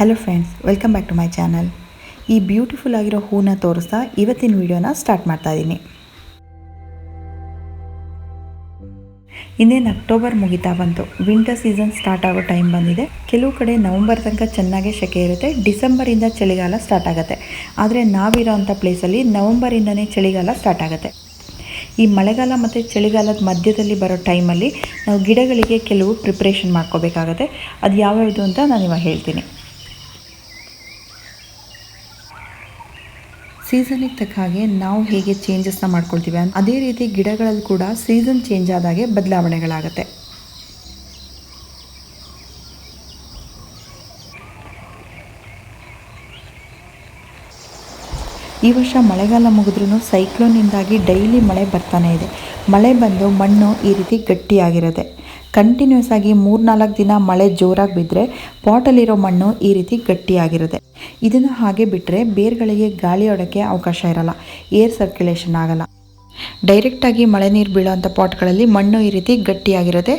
Hello friends, welcome back to my channel. ಈ beautiful ಆಗಿರೋ ಹೂನ ತೋರಿಸ್ತಾ ಇವತ್ತಿನ ವಿಡಿಯೋನ ಸ್ಟಾರ್ಟ್ ಮಾಡ್ತಾ ಇದ್ದೀನಿ. ಇನ್ನೇನು ಅಕ್ಟೋಬರ್ ಮುಗಿತಾ ಬಂತು, ವಿಂಟರ್ ಸೀಸನ್ ಸ್ಟಾರ್ಟ್ ಆಗೋ ಟೈಮ್ ಬಂದಿದೆ. ಕೆಲವು ಕಡೆ ನವಂಬರ್ ತನಕ ಚೆನ್ನಾಗೇ ಸೆಕೆ ಇರುತ್ತೆ, ಡಿಸೆಂಬರಿಂದ ಚಳಿಗಾಲ ಸ್ಟಾರ್ಟ್ ಆಗುತ್ತೆ. ಆದರೆ ನಾವಿರೋ ಅಂಥ ಪ್ಲೇಸಲ್ಲಿ ನವಂಬರಿಂದನೇ ಚಳಿಗಾಲ ಸ್ಟಾರ್ಟ್ ಆಗುತ್ತೆ. ಈ ಮಳೆಗಾಲ ಮತ್ತು ಚಳಿಗಾಲದ ಮಧ್ಯದಲ್ಲಿ ಬರೋ ಟೈಮಲ್ಲಿ ನಾವು ಗಿಡಗಳಿಗೆ ಕೆಲವು ಪ್ರಿಪ್ರೇಷನ್ ಮಾಡ್ಕೋಬೇಕಾಗತ್ತೆ. ಅದು ಯಾವ್ಯಾವುದು ಅಂತ ನಾನು ಇವಾಗ ಹೇಳ್ತೀನಿ. ಸೀಸನಿಗೆ ತಕ್ಕ ಹಾಗೆ ನಾವು ಹೇಗೆ ಚೇಂಜಸ್ನ ಮಾಡ್ಕೊಳ್ತೀವಿ ಅದೇ ರೀತಿ ಗಿಡಗಳಲ್ಲಿ ಕೂಡ ಸೀಸನ್ ಚೇಂಜ್ ಆದಾಗೆ ಬದಲಾವಣೆಗಳಾಗುತ್ತೆ. ಈ ವರ್ಷ ಮಳೆಗಾಲ ಮುಗಿದ್ರೂ ಸೈಕ್ಲೋನಿಂದಾಗಿ ಡೈಲಿ ಮಳೆ ಬರ್ತಾನೆ ಇದೆ. ಮಳೆ ಬಂದು ಮಣ್ಣು ಈ ರೀತಿ ಗಟ್ಟಿಯಾಗಿರುತ್ತೆ. ಕಂಟಿನ್ಯೂಸ್ ಆಗಿ 3-4 ದಿನ ಮಳೆ ಜೋರಾಗಿ ಬಿದ್ದರೆ ಪಾಟಲ್ಲಿರೋ ಮಣ್ಣು ಈ ರೀತಿ ಗಟ್ಟಿಯಾಗಿರುತ್ತೆ. ಇದನ್ನು ಹಾಗೆ ಬಿಟ್ಟರೆ ಬೇರ್ಗಳಿಗೆ ಗಾಳಿ ಹೊಡೋಕ್ಕೆ ಅವಕಾಶ ಇರಲ್ಲ, ಏರ್ ಸರ್ಕ್ಯುಲೇಷನ್ ಆಗಲ್ಲ. ಡೈರೆಕ್ಟಾಗಿ ಮಳೆ ನೀರು ಬೀಳೋವಂಥ ಪಾಟ್ಗಳಲ್ಲಿ ಮಣ್ಣು ಈ ರೀತಿ ಗಟ್ಟಿಯಾಗಿರುತ್ತೆ.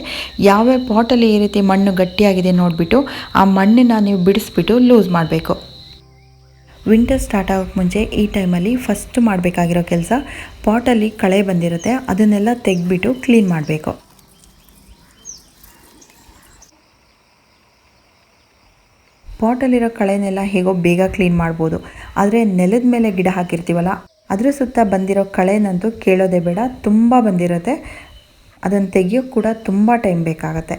ಯಾವ್ಯಾವ ಪಾಟಲ್ಲಿ ಈ ರೀತಿ ಮಣ್ಣು ಗಟ್ಟಿಯಾಗಿದೆ ನೋಡಿಬಿಟ್ಟು ಆ ಮಣ್ಣನ್ನು ನೀವು ಬಿಡಿಸ್ಬಿಟ್ಟು ಲೂಸ್ ಮಾಡಬೇಕು. ವಿಂಟರ್ ಸ್ಟಾರ್ಟ್ ಆಗೋಕ್ಕೆ ಮುಂಚೆ ಈ ಟೈಮಲ್ಲಿ ಫಸ್ಟ್ ಮಾಡಬೇಕಾಗಿರೋ ಕೆಲಸ, ಪಾಟಲ್ಲಿ ಕಳೆ ಬಂದಿರುತ್ತೆ ಅದನ್ನೆಲ್ಲ ತೆಗೆದ್ಬಿಟ್ಟು ಕ್ಲೀನ್ ಮಾಡಬೇಕು. ಪಾಟಲ್ಲಿರೋ ಕಳೆನೆಲ್ಲ ಹೇಗೋ ಬೇಗ ಕ್ಲೀನ್ ಮಾಡ್ಬೋದು, ಆದರೆ ನೆಲದ ಮೇಲೆ ಗಿಡ ಹಾಕಿರ್ತೀವಲ್ಲ ಅದ್ರ ಸುತ್ತ ಬಂದಿರೋ ಕಳೆನಂತೂ ಕೇಳೋದೇ ಬೇಡ, ತುಂಬ ಬಂದಿರುತ್ತೆ. ಅದನ್ನು ತೆಗಿಯೋಕ್ಕೆ ಕೂಡ ತುಂಬ ಟೈಮ್ ಬೇಕಾಗುತ್ತೆ.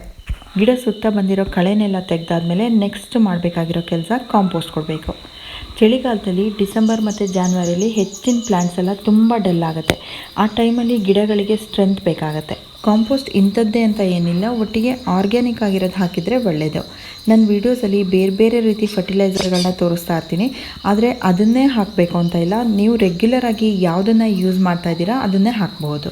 ಗಿಡ ಸುತ್ತ ಬಂದಿರೋ ಕಳೆನೆಲ್ಲ ತೆಗೆದಾದ್ಮೇಲೆ ನೆಕ್ಸ್ಟ್ ಮಾಡಬೇಕಾಗಿರೋ ಕೆಲಸ ಕಾಂಪೋಸ್ಟ್ ಕೊಡಬೇಕು. ಚಳಿಗಾಲದಲ್ಲಿ ಡಿಸೆಂಬರ್ ಮತ್ತು ಜಾನ್ವರಿಯಲ್ಲಿ ಹೆಚ್ಚಿನ ಪ್ಲ್ಯಾಂಟ್ಸ್ ಎಲ್ಲ ತುಂಬ ಡಲ್ ಆಗುತ್ತೆ. ಆ ಟೈಮಲ್ಲಿ ಗಿಡಗಳಿಗೆ ಸ್ಟ್ರೆಂತ್ ಬೇಕಾಗುತ್ತೆ. ಕಾಂಪೋಸ್ಟ್ ಇಂಥದ್ದೇ ಅಂತ ಏನಿಲ್ಲ, ಒಟ್ಟಿಗೆ ಆರ್ಗ್ಯಾನಿಕ್ ಆಗಿರೋದು ಹಾಕಿದರೆ ಒಳ್ಳೆಯದು. ನನ್ನ ವೀಡಿಯೋಸಲ್ಲಿ ಬೇರೆ ಬೇರೆ ರೀತಿ ಫರ್ಟಿಲೈಸರ್ಗಳನ್ನ ತೋರಿಸ್ತಾ ಇರ್ತೀನಿ, ಆದರೆ ಅದನ್ನೇ ಹಾಕಬೇಕು ಅಂತ ಇಲ್ಲ. ನೀವು ರೆಗ್ಯುಲರಾಗಿ ಯಾವುದನ್ನು ಯೂಸ್ ಮಾಡ್ತಾ ಇದ್ದೀರಾ ಅದನ್ನೇ ಹಾಕ್ಬೋದು.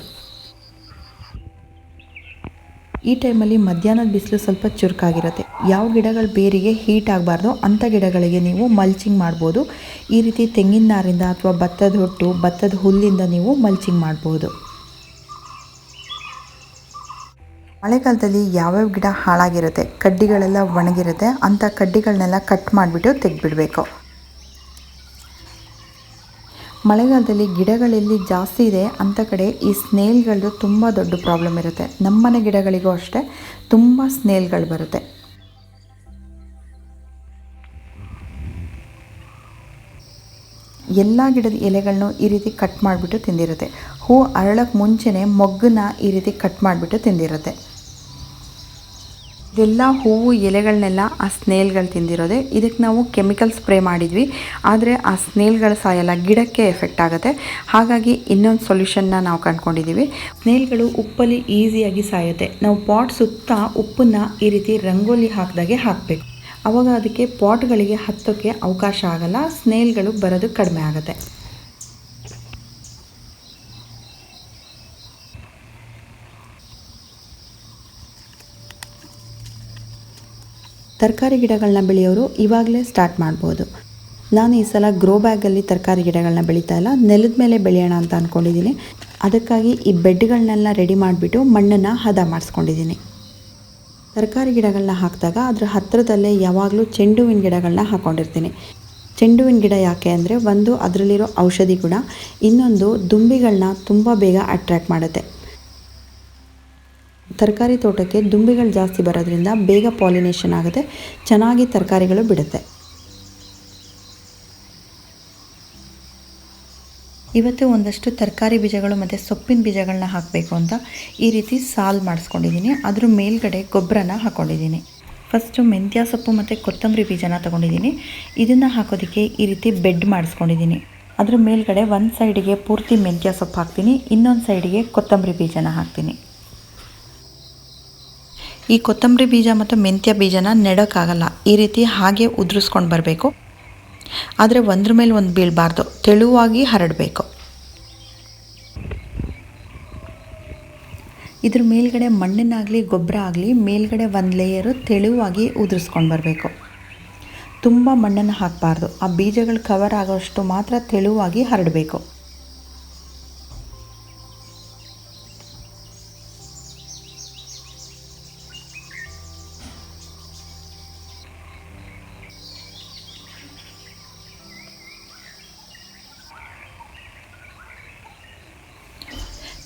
ಈ ಟೈಮಲ್ಲಿ ಮಧ್ಯಾಹ್ನದ ಬಿಸಿಲು ಸ್ವಲ್ಪ ಚುರುಕಾಗಿರುತ್ತೆ. ಯಾವ ಗಿಡಗಳ ಬೇರಿಗೆ ಹೀಟ್ ಆಗಬಾರ್ದು ಅಂಥ ಗಿಡಗಳಿಗೆ ನೀವು ಮಲ್ಚಿಂಗ್ ಮಾಡ್ಬೋದು. ಈ ರೀತಿ ತೆಂಗಿನ ನಾರಿಂದ ಅಥವಾ ಭತ್ತದ ಹೊಟ್ಟು, ಭತ್ತದ ಹುಲ್ಲಿಂದ ನೀವು ಮಲ್ಚಿಂಗ್ ಮಾಡ್ಬೋದು. ಮಳೆಗಾಲದಲ್ಲಿ ಯಾವ್ಯಾವ ಗಿಡ ಹಾಳಾಗಿರುತ್ತೆ, ಕಡ್ಡಿಗಳೆಲ್ಲ ಒಣಗಿರುತ್ತೆ, ಅಂಥ ಕಡ್ಡಿಗಳನ್ನೆಲ್ಲ ಕಟ್ ಮಾಡಿಬಿಟ್ಟು ತೆಗೆದುಬಿಡಬೇಕು. ಮಳೆಗಾಲದಲ್ಲಿ ಗಿಡಗಳೆಲ್ಲಿ ಜಾಸ್ತಿ ಇದೆ ಅಂಥ ಕಡೆ ಈ ಸ್ನೇಲ್ಗಳದ್ದು ತುಂಬ ದೊಡ್ಡ ಪ್ರಾಬ್ಲಮ್ ಇರುತ್ತೆ. ನಮ್ಮನೆ ಗಿಡಗಳಿಗೂ ಅಷ್ಟೇ ತುಂಬ ಸ್ನೇಲ್ಗಳು ಬರುತ್ತೆ. ಎಲ್ಲ ಗಿಡದ ಎಲೆಗಳನ್ನೂ ಈ ರೀತಿ ಕಟ್ ಮಾಡಿಬಿಟ್ಟು ತಿಂದಿರುತ್ತೆ. ಹೂ ಅರಳಕ್ಕೆ ಮುಂಚೆನೇ ಮೊಗ್ಗನ್ನ ಈ ರೀತಿ ಕಟ್ ಮಾಡಿಬಿಟ್ಟು ತಿಂದಿರುತ್ತೆ. ಇದೆಲ್ಲ ಹೂವು ಎಲೆಗಳನ್ನೆಲ್ಲ ಆ ಸ್ನೇಲ್ಗಳು ತಿಂದಿರೋದೆ. ಇದಕ್ಕೆ ನಾವು ಕೆಮಿಕಲ್ ಸ್ಪ್ರೇ ಮಾಡಿದ್ವಿ, ಆದರೆ ಆ ಸ್ನೇಲ್ಗಳು ಸಾಯಲ್ಲ, ಗಿಡಕ್ಕೆ ಎಫೆಕ್ಟ್ ಆಗುತ್ತೆ. ಹಾಗಾಗಿ ಇನ್ನೊಂದು ಸೊಲ್ಯೂಷನ್ನ ನಾವು ಕಂಡುಕೊಂಡಿದ್ದೀವಿ. ಸ್ನೇಲ್ಗಳು ಉಪ್ಪಲ್ಲಿ ಈಸಿಯಾಗಿ ಸಾಯುತ್ತೆ. ನಾವು ಪಾಟ್ ಸುತ್ತ ಉಪ್ಪನ್ನು ಈ ರೀತಿ ರಂಗೋಲಿ ಹಾಕಿದಾಗೆ ಹಾಕಬೇಕು. ಆವಾಗ ಅದಕ್ಕೆ ಪಾಟ್ಗಳಿಗೆ ಹತ್ತೋಕ್ಕೆ ಅವಕಾಶ ಆಗಲ್ಲ, ಸ್ನೇಲ್ಗಳು ಬರೋದು ಕಡಿಮೆ ಆಗುತ್ತೆ. ತರಕಾರಿ ಗಿಡಗಳನ್ನ ಬೆಳೆಯೋರು ಇವಾಗಲೇ ಸ್ಟಾರ್ಟ್ ಮಾಡ್ಬೋದು. ನಾನು ಈ ಸಲ ಗ್ರೋ ಬ್ಯಾಗಲ್ಲಿ ತರಕಾರಿ ಗಿಡಗಳನ್ನ ಬೆಳೀತಾ ಇಲ್ಲ, ನೆಲದ ಮೇಲೆ ಬೆಳೆಯೋಣ ಅಂತ ಅಂದ್ಕೊಂಡಿದ್ದೀನಿ. ಅದಕ್ಕಾಗಿ ಈ ಬೆಡ್ಗಳನ್ನೆಲ್ಲ ರೆಡಿ ಮಾಡಿಬಿಟ್ಟು ಮಣ್ಣನ್ನು ಹದ ಮಾಡಿಸ್ಕೊಂಡಿದ್ದೀನಿ. ತರಕಾರಿ ಗಿಡಗಳನ್ನ ಹಾಕಿದಾಗ ಅದರ ಹತ್ತಿರದಲ್ಲೇ ಯಾವಾಗಲೂ ಚೆಂಡು ಹೂವಿನ ಗಿಡಗಳನ್ನ ಹಾಕ್ಕೊಂಡಿರ್ತೀನಿ. ಚೆಂಡು ಹೂವಿನ ಗಿಡ ಯಾಕೆ ಅಂದರೆ, ಒಂದು ಅದರಲ್ಲಿರೋ ಔಷಧಿ ಗುಣ, ಇನ್ನೊಂದು ದುಂಬಿಗಳನ್ನ ತುಂಬ ಬೇಗ ಅಟ್ರ್ಯಾಕ್ಟ್ ಮಾಡುತ್ತೆ. ತರಕಾರಿ ತೋಟಕ್ಕೆ ದುಂಬಿಗಳು ಜಾಸ್ತಿ ಬರೋದ್ರಿಂದ ಬೇಗ ಪಾಲಿನೇಷನ್ ಆಗುತ್ತೆ, ಚೆನ್ನಾಗಿ ತರಕಾರಿಗಳು ಬಿಡುತ್ತೆ. ಇವತ್ತು ಒಂದಷ್ಟು ತರಕಾರಿ ಬೀಜಗಳು ಮತ್ತು ಸೊಪ್ಪಿನ ಬೀಜಗಳನ್ನ ಹಾಕಬೇಕು ಅಂತ ಈ ರೀತಿ ಸಾಲು ಮಾಡಿಸ್ಕೊಂಡಿದ್ದೀನಿ. ಅದ್ರ ಮೇಲ್ಗಡೆ ಗೊಬ್ಬರನ ಹಾಕ್ಕೊಂಡಿದ್ದೀನಿ. ಫಸ್ಟು ಮೆಂತ್ಯ ಸೊಪ್ಪು ಮತ್ತು ಕೊತ್ತಂಬರಿ ಬೀಜನ ತೊಗೊಂಡಿದ್ದೀನಿ. ಇದನ್ನು ಹಾಕೋದಕ್ಕೆ ಈ ರೀತಿ ಬೆಡ್ ಮಾಡಿಸ್ಕೊಂಡಿದ್ದೀನಿ. ಅದ್ರ ಮೇಲ್ಗಡೆ ಒಂದು ಸೈಡಿಗೆ ಪೂರ್ತಿ ಮೆಂತ್ಯ ಸೊಪ್ಪು ಹಾಕ್ತೀನಿ, ಇನ್ನೊಂದು ಸೈಡಿಗೆ ಕೊತ್ತಂಬರಿ ಬೀಜನ ಹಾಕ್ತೀನಿ. ಈ ಕೊತ್ತಂಬರಿ ಬೀಜ ಮತ್ತು ಮೆಂತ್ಯ ಬೀಜನ ನೆಡೋಕ್ಕಾಗಲ್ಲ, ಈ ರೀತಿ ಹಾಗೆ ಉದುರಿಸ್ಕೊಂಡು ಬರಬೇಕು. ಆದರೆ ಒಂದ್ರ ಮೇಲೆ ಒಂದು ಬೀಳಬಾರ್ದು, ತೆಳುವಾಗಿ ಹರಡಬೇಕು. ಇದ್ರ ಮೇಲ್ಗಡೆ ಮಣ್ಣನ್ನಾಗಲಿ ಗೊಬ್ಬರ ಆಗಲಿ ಮೇಲ್ಗಡೆ ಒಂದು ಲೇಯರು ತೆಳುವಾಗಿ ಉದುರಿಸ್ಕೊಂಡು ಬರಬೇಕು. ತುಂಬ ಮಣ್ಣನ್ನು ಹಾಕಬಾರ್ದು, ಆ ಬೀಜಗಳು ಕವರ್ ಆಗೋಷ್ಟು ಮಾತ್ರ ತೆಳುವಾಗಿ ಹರಡಬೇಕು.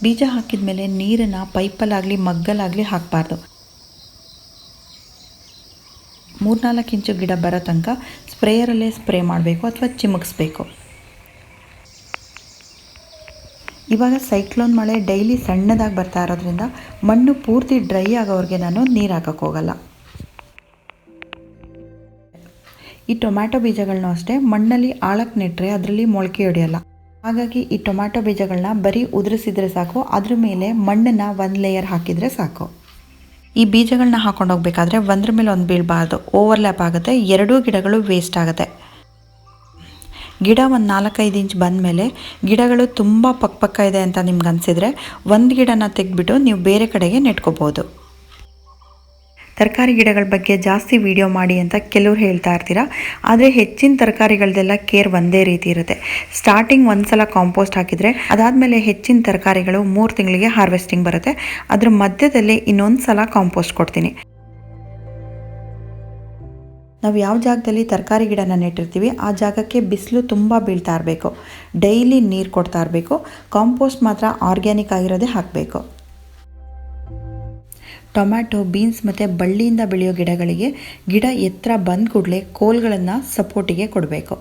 ಬೀಜ ಹಾಕಿದ ಮೇಲೆ ನೀರನ್ನು ಪೈಪಲ್ಲಾಗಲಿ ಮಗ್ಗಲಾಗಲಿ ಹಾಕಬಾರ್ದು. 3-4 ಇಂಚು ಗಿಡ ಬರೋ ತನಕ ಸ್ಪ್ರೇಯರಲ್ಲೇ ಸ್ಪ್ರೇ ಮಾಡಬೇಕು ಅಥವಾ ಚಿಮುಕಿಸ್ಬೇಕು. ಇವಾಗ ಸೈಕ್ಲೋನ್ ಮಳೆ ಡೈಲಿ ಸಣ್ಣದಾಗಿ ಬರ್ತಾ ಇರೋದ್ರಿಂದ ಮಣ್ಣು ಪೂರ್ತಿ ಡ್ರೈ ಆಗೋವರೆಗೆ ನಾನು ನೀರು ಹಾಕಕ್ಕೆ ಹೋಗಲ್ಲ. ಈ ಟೊಮ್ಯಾಟೊ ಬೀಜಗಳನ್ನೂ ಅಷ್ಟೇ ಮಣ್ಣಲ್ಲಿ ಆಳಕ್ಕೆ ನೆಟ್ಟರೆ ಅದರಲ್ಲಿ ಮೊಳಕೆ ಹೊಡೆಯಲ್ಲ. ಹಾಗಾಗಿ ಈ ಟೊಮ್ಯಾಟೊ ಬೀಜಗಳನ್ನ ಬರೀ ಉದುರಿಸಿದ್ರೆ ಸಾಕು, ಅದ್ರ ಮೇಲೆ ಮಣ್ಣನ್ನು 1 ಲೇಯರ್ ಹಾಕಿದರೆ ಸಾಕು. ಈ ಬೀಜಗಳನ್ನ ಹಾಕೊಂಡು ಹೋಗ್ಬೇಕಾದ್ರೆ ಒಂದ್ರ ಮೇಲೆ ಒಂದು ಬೀಳಬಾರ್ದು, ಓವರ್ಲ್ಯಾಪ್ ಆಗುತ್ತೆ, ಎರಡೂ ಗಿಡಗಳು ವೇಸ್ಟ್ ಆಗುತ್ತೆ. ಗಿಡ ಒಂದು 4-5 ಇಂಚ್ ಬಂದ ಮೇಲೆ ಗಿಡಗಳು ತುಂಬ ಪಕ್ಕ ಇದೆ ಅಂತ ನಿಮ್ಗೆ ಅನಿಸಿದರೆ ಒಂದು ಗಿಡನ ತೆಗೆದ್ಬಿಟ್ಟು ನೀವು ಬೇರೆ ಕಡೆಗೆ ನೆಟ್ಕೋಬೋದು. ತರಕಾರಿ ಗಿಡಗಳ ಬಗ್ಗೆ ಜಾಸ್ತಿ ವಿಡಿಯೋ ಮಾಡಿ ಅಂತ ಕೆಲವ್ರು ಹೇಳ್ತಾ ಇರ್ತೀರಾ, ಆದರೆ ಹೆಚ್ಚಿನ ತರಕಾರಿಗಳದೆಲ್ಲ ಕೇರ್ ಒಂದೇ ರೀತಿ ಇರುತ್ತೆ. ಸ್ಟಾರ್ಟಿಂಗ್ ಒಂದು ಸಲ ಕಾಂಪೋಸ್ಟ್ ಹಾಕಿದರೆ ಅದಾದಮೇಲೆ ಹೆಚ್ಚಿನ ತರಕಾರಿಗಳು 3 ತಿಂಗಳಿಗೆ ಹಾರ್ವೆಸ್ಟಿಂಗ್ ಬರುತ್ತೆ. ಅದ್ರ ಮಧ್ಯದಲ್ಲಿ ಇನ್ನೊಂದು ಸಲ ಕಾಂಪೋಸ್ಟ್ ಕೊಡ್ತೀನಿ. ನಾವು ಯಾವ ಜಾಗದಲ್ಲಿ ತರಕಾರಿ ಗಿಡನ ನೆಟ್ಟಿರ್ತೀವಿ ಆ ಜಾಗಕ್ಕೆ ಬಿಸಿಲು ತುಂಬ ಬೀಳ್ತಾ ಇರಬೇಕು, ಡೈಲಿ ನೀರು ಕೊಡ್ತಾ ಇರಬೇಕು. ಕಾಂಪೋಸ್ಟ್ ಮಾತ್ರ ಆರ್ಗ್ಯಾನಿಕ್ ಆಗಿರೋದೇ ಹಾಕಬೇಕು. ಟೊಮ್ಯಾಟೊ, ಬೀನ್ಸ್ ಮತ್ತು ಬಳ್ಳಿಯಿಂದ ಬೆಳೆಯೋ ಗಿಡಗಳಿಗೆ ಗಿಡ ಎತ್ತರ ಬಂದ ಕೂಡಲೇ ಕೋಲ್ಗಳನ್ನು ಸಪೋರ್ಟಿಗೆ ಕೊಡಬೇಕು.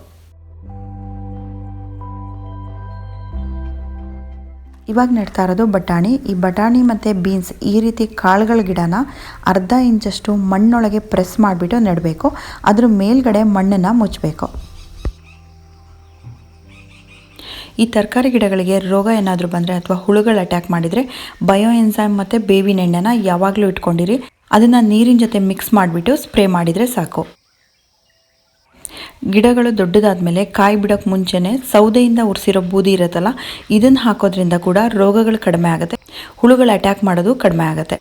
ಇವಾಗ ನೆಡ್ತಾ ಇರೋದು ಬಟಾಣಿ. ಈ ಬಟಾಣಿ ಮತ್ತು ಬೀನ್ಸ್ ಈ ರೀತಿ ಕಾಳುಗಳ ಗಿಡನ 1/2 ಇಂಚಷ್ಟು ಮಣ್ಣೊಳಗೆ ಪ್ರೆಸ್ ಮಾಡಿಬಿಟ್ಟು ನೆಡಬೇಕು. ಅದ್ರ ಮೇಲ್ಗಡೆ ಮಣ್ಣನ್ನು ಮುಚ್ಚಬೇಕು. ಈ ತರಕಾರಿ ಗಿಡಗಳಿಗೆ ರೋಗ ಏನಾದರೂ ಬಂದರೆ ಅಥವಾ ಹುಳುಗಳು ಅಟ್ಯಾಕ್ ಮಾಡಿದರೆ ಬಯೋ ಎನ್ಸೈಮ್ ಮತ್ತು ಬೇವಿನ ಎಣ್ಣೆನ ಯಾವಾಗಲೂ ಇಟ್ಕೊಂಡಿರಿ. ಅದನ್ನು ನೀರಿನ ಜೊತೆ ಮಿಕ್ಸ್ ಮಾಡಿಬಿಟ್ಟು ಸ್ಪ್ರೇ ಮಾಡಿದರೆ ಸಾಕು. ಗಿಡಗಳು ದೊಡ್ಡದಾದಮೇಲೆ ಕಾಯಿ ಬಿಡೋಕ್ಕೆ ಮುಂಚೆನೇ ಸೌದೆಯಿಂದ ಉರಿಸಿರೋ ಬೂದಿ ಇರುತ್ತಲ್ಲ, ಇದನ್ನು ಹಾಕೋದ್ರಿಂದ ಕೂಡ ರೋಗಗಳು ಕಡಿಮೆ ಆಗುತ್ತೆ, ಹುಳುಗಳು ಅಟ್ಯಾಕ್ ಮಾಡೋದು ಕಡಿಮೆ ಆಗುತ್ತೆ.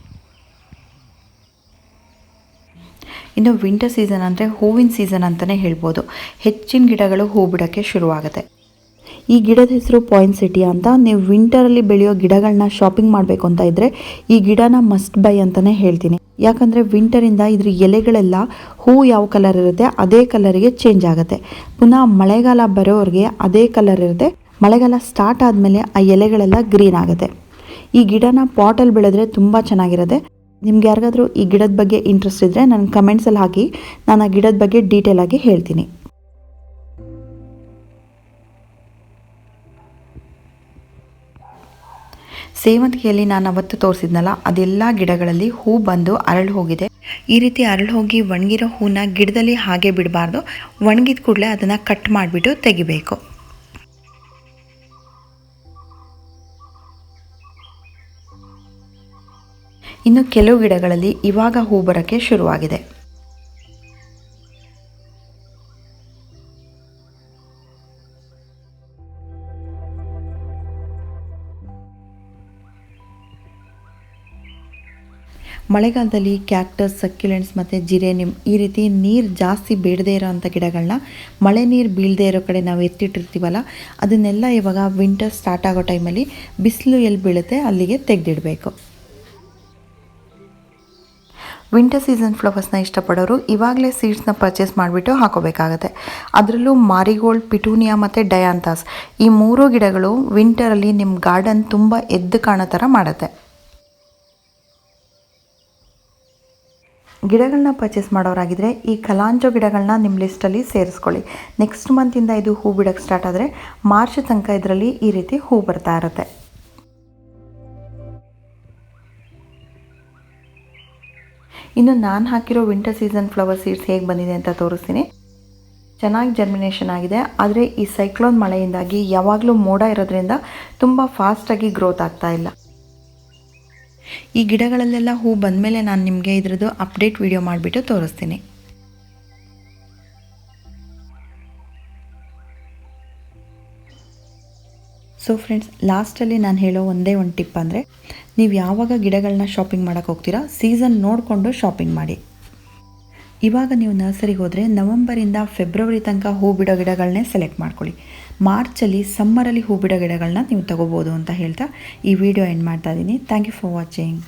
ಇನ್ನು ವಿಂಟರ್ ಸೀಸನ್ ಅಂದರೆ ಹೂವಿನ ಸೀಸನ್ ಅಂತಲೇ ಹೇಳ್ಬೋದು. ಹೆಚ್ಚಿನ ಗಿಡಗಳು ಹೂ ಬಿಡೋಕ್ಕೆ ಶುರುವಾಗುತ್ತೆ. ಈ ಗಿಡದ ಹೆಸರು ಪಾಯಿನ್ಸೆಟಿಯಾ ಅಂತ. ನೀವು ವಿಂಟರಲ್ಲಿ ಬೆಳೆಯೋ ಗಿಡಗಳನ್ನ ಶಾಪಿಂಗ್ ಮಾಡಬೇಕು ಅಂತ ಇದ್ದರೆ ಈ ಗಿಡನ ಮಸ್ಟ್ ಬೈ ಅಂತಲೇ ಹೇಳ್ತೀನಿ. ಯಾಕಂದರೆ ವಿಂಟರಿಂದ ಇದ್ರ ಎಲೆಗಳೆಲ್ಲ ಹೂ ಯಾವ ಕಲರ್ ಇರುತ್ತೆ ಅದೇ ಕಲರಿಗೆ ಚೇಂಜ್ ಆಗುತ್ತೆ. ಪುನಃ ಮಳೆಗಾಲ ಬರೋರಿಗೆ ಅದೇ ಕಲರ್ ಇರುತ್ತೆ. ಮಳೆಗಾಲ ಸ್ಟಾರ್ಟ್ ಆದಮೇಲೆ ಆ ಎಲೆಗಳೆಲ್ಲ ಗ್ರೀನ್ ಆಗುತ್ತೆ. ಈ ಗಿಡನ ಪಾಟಲ್ಲಿ ಬೆಳೆದ್ರೆ ತುಂಬ ಚೆನ್ನಾಗಿರುತ್ತೆ. ನಿಮ್ಗೆ ಯಾರಿಗಾದರೂ ಈ ಗಿಡದ ಬಗ್ಗೆ ಇಂಟ್ರೆಸ್ಟ್ ಇದ್ದರೆ ನನ್ನ ಕಮೆಂಟ್ಸಲ್ಲಿ ಹಾಕಿ, ನಾನು ಆ ಗಿಡದ ಬಗ್ಗೆ ಡೀಟೇಲಾಗಿ ಹೇಳ್ತೀನಿ. ಸೇವಂತಿಗೆಯಲ್ಲಿ ನಾನು ಅವತ್ತು ತೋರಿಸಿದ್ನಲ್ಲ, ಅದೆಲ್ಲ ಗಿಡಗಳಲ್ಲಿ ಹೂ ಬಂದು ಅರಳು ಹೋಗಿದೆ. ಈ ರೀತಿ ಅರಳು ಹೋಗಿ ಒಣಗಿರೋ ಹೂನ ಗಿಡದಲ್ಲಿ ಹಾಗೆ ಬಿಡಬಾರ್ದು. ಒಣಗಿದ ಕೂಡಲೇ ಅದನ್ನು ಕಟ್ ಮಾಡಿಬಿಟ್ಟು ತೆಗಿಬೇಕು. ಇನ್ನು ಕೆಲವು ಗಿಡಗಳಲ್ಲಿ ಇವಾಗ ಹೂ ಬರೋಕ್ಕೆ ಶುರುವಾಗಿದೆ. ಮಳೆಗಾಲದಲ್ಲಿ ಕ್ಯಾಕ್ಟಸ್, ಸಕ್ಯುಲೆಂಟ್ಸ್ ಮತ್ತು ಜಿರೇನಿಯಂ ಈ ರೀತಿ ನೀರು ಜಾಸ್ತಿ ಬೇಡದೇ ಇರೋವಂಥ ಗಿಡಗಳನ್ನ ಮಳೆ ನೀರು ಬೀಳದೇ ಇರೋ ಕಡೆ ನಾವು ಎತ್ತಿಟ್ಟಿರ್ತೀವಲ್ಲ, ಅದನ್ನೆಲ್ಲ ಇವಾಗ ವಿಂಟರ್ ಸ್ಟಾರ್ಟ್ ಆಗೋ ಟೈಮಲ್ಲಿ ಬಿಸಿಲು ಎಲ್ಲಿ ಬೀಳುತ್ತೆ ಅಲ್ಲಿಗೆ ತೆಗೆದಿಡಬೇಕು. ವಿಂಟರ್ ಸೀಸನ್ ಫ್ಲವರ್ಸ್ನ ಇಷ್ಟಪಡೋರು ಇವಾಗಲೇ ಸೀಡ್ಸ್ನ ಪರ್ಚೇಸ್ ಮಾಡಿಬಿಟ್ಟು ಹಾಕೋಬೇಕಾಗತ್ತೆ. ಅದರಲ್ಲೂ ಮಾರಿಗೋಲ್ಡ್, ಪಿಟೂನಿಯಾ ಮತ್ತು ಡಯಾಂಥಾಸ್ ಈ 3 ಗಿಡಗಳು ವಿಂಟರಲ್ಲಿ ನಿಮ್ಮ ಗಾರ್ಡನ್ ತುಂಬ ಎದ್ದು ಕಾಣೋ ಥರ ಮಾಡುತ್ತೆ. ಗಿಡಗಳನ್ನ ಪರ್ಚೇಸ್ ಮಾಡೋರಾಗಿದ್ದರೆ ಈ ಕಲಾಂಜೋ ಗಿಡಗಳನ್ನ ನಿಮ್ಮ ಲಿಸ್ಟಲ್ಲಿ ಸೇರಿಸ್ಕೊಳ್ಳಿ. ನೆಕ್ಸ್ಟ್ ಮಂತಿಂದ ಇದು ಹೂ ಬಿಡೋಕ್ಕೆ ಸ್ಟಾರ್ಟ್ ಆದರೆ ಮಾರ್ಚ್ ತನಕ ಇದರಲ್ಲಿ ಈ ರೀತಿ ಹೂ ಬರ್ತಾ ಇರುತ್ತೆ. ಇನ್ನು ನಾನು ಹಾಕಿರೋ ವಿಂಟರ್ ಸೀಸನ್ ಫ್ಲವರ್ ಸೀಡ್ಸ್ ಹೇಗೆ ಬಂದಿದೆ ಅಂತ ತೋರಿಸ್ತೀನಿ. ಚೆನ್ನಾಗಿ ಜರ್ಮಿನೇಷನ್ ಆಗಿದೆ. ಆದರೆ ಈ ಸೈಕ್ಲೋನ್ ಮಳೆಯಿಂದಾಗಿ ಯಾವಾಗಲೂ ಮೋಡ ಇರೋದ್ರಿಂದ ತುಂಬ ಫಾಸ್ಟಾಗಿ ಗ್ರೋತ್ ಆಗ್ತಾ ಇಲ್ಲ. ಈ ಗಿಡಗಳಲ್ಲೆಲ್ಲ ಹೂ ಬಂದಮೇಲೆ ನಾನು ನಿಮಗೆ ಇದರದ್ದು ಅಪ್ಡೇಟ್ ವಿಡಿಯೋ ಮಾಡಿಬಿಟ್ಟು ತೋರಿಸ್ತೀನಿ. ಸೊ ಫ್ರೆಂಡ್ಸ್, ಲಾಸ್ಟಲ್ಲಿ ನಾನು ಹೇಳೋ ಒಂದೇ ಒಂದು ಟಿಪ್ ಅಂದರೆ, ನೀವು ಯಾವಾಗ ಗಿಡಗಳನ್ನ ಶಾಪಿಂಗ್ ಮಾಡೋಕ್ಕೆ ಹೋಗ್ತೀರಾ ಸೀಸನ್ ನೋಡಿಕೊಂಡು ಶಾಪಿಂಗ್ ಮಾಡಿ. ಇವಾಗ ನೀವು ನರ್ಸರಿಗೆ ಹೋದರೆ ನವಂಬರಿಂದ ಫೆಬ್ರವರಿ ತನಕ ಹೂ ಬಿಡೋ ಗಿಡಗಳನ್ನೇ ಸೆಲೆಕ್ಟ್ ಮಾಡ್ಕೊಳ್ಳಿ. ಮಾರ್ಚಲ್ಲಿ ಸಮ್ಮರಲ್ಲಿ ಹೂ ಬಿಡೋ ಗಿಡಗಳನ್ನ ನೀವು ತಗೋಬೋದು ಅಂತ ಹೇಳ್ತಾ ಈ ವಿಡಿಯೋ ಎಂಡ್ ಮಾಡ್ತಾ ಇದ್ದೀನಿ. Thank you for watching.